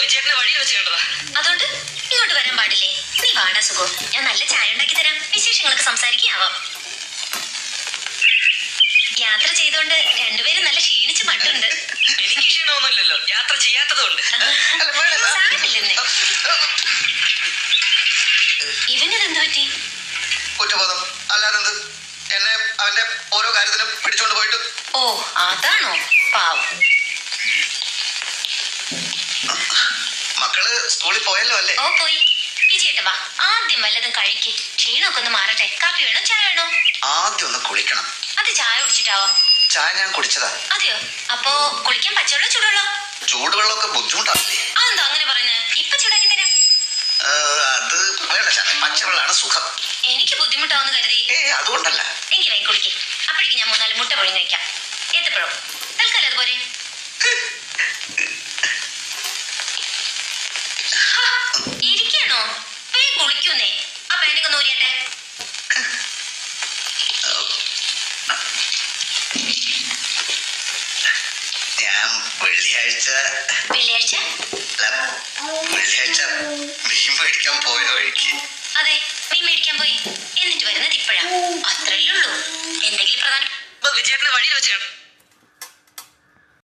വിജയേട്ടനെ വഴിയിൽ വെച്ച് കണ്ടതാ. അതുകൊണ്ട് ഇങ്ങോട്ട് വരാൻ പാടില്ലേ? നീ വാടാ സുഖം, ഞാൻ നല്ല ചായ ഉണ്ടാക്കി തരാം. വിശേഷങ്ങളൊക്കെ സംസാരിക്കാവാം. യാത്ര ചെയ്തോണ്ട് രണ്ടുപേരും നല്ല ക്ഷീണിച്ച് മട്ടുണ്ട്. എനിക്ക് ക്ഷീണമൊന്നുമില്ലല്ലോ, യാത്ര ചെയ്യാത്തതുകൊണ്ട്. സാരമില്ലെന്നേ. ഇവനെന്ത് പറ്റി? കുറ്റബോധം അല്ലാതെന്ത്? എന്നെ അവന്റെ ഓരോ കാര്യത്തിനും പിടിച്ചോണ്ട് പോയിട്ട്. ഓ അതാണോ? പാവം. മക്കള് സ്കൂളിൽ പോയല്ലോ അല്ലേ? ഓ പോയി. വിജയേട്ടാ വാ, ആദ്യം വല്ലതും കഴിക്ക്. ക്ഷീണമൊക്കെ ഒന്ന് മാറട്ടെ. കാപ്പി വേണോ ചായ വേണോ? ആദ്യം ഒന്ന് കുളിക്കണം. അത് ചായ കുടിച്ചിട്ടാവാം. ചായ ഞാൻ കുടിച്ചതാ. അതെയോ? അപ്പോ കുളിക്കാൻ പച്ചവെള്ളം ചൂടുവെള്ളം? ചൂടുവെള്ളമൊക്കെ ബുദ്ധിമുട്ടാവില്ലേ? അതെന്താ അങ്ങനെ പറയുന്നത്? ഇപ്പൊ ചൂടാക്കി തരാം. അത് വേണ്ട ചായ, പച്ചവെള്ളമാണ് സുഖം. എനിക്ക് ബുദ്ധിമുട്ടാവുന്ന കരുതി. അതുകൊണ്ടല്ല. എങ്കിൽ വേഗം കുളിക്കേ. അപ്പോഴേക്കും ഞാൻ 3-4 മുട്ട പൊഴിഞ്ഞ് കഴിക്കാം. ഏത്തപ്പഴോ? തൽക്കാലം അതുപോലെ. ഇരിക്കണോ? വേഗം കുളിക്കൂന്നേ. ആ പാൻറ്റൊക്കെ ഒന്ന് ഊരിയട്ടെ. ഞാൻ വെള്ളിയാഴ്ച മീൻ മേടിക്കാൻ പോയ വഴിക്ക്. അതെ, മീൻ മേടിക്കാൻ പോയി. എന്നിട്ട് വരുന്നത് ഇപ്പഴാ. അത്രയല്ലേ ഉള്ളൂ. എന്തെങ്കിലും പ്രധാനം? വിജയേട്ടനെ വഴിയിൽ വെച്ച്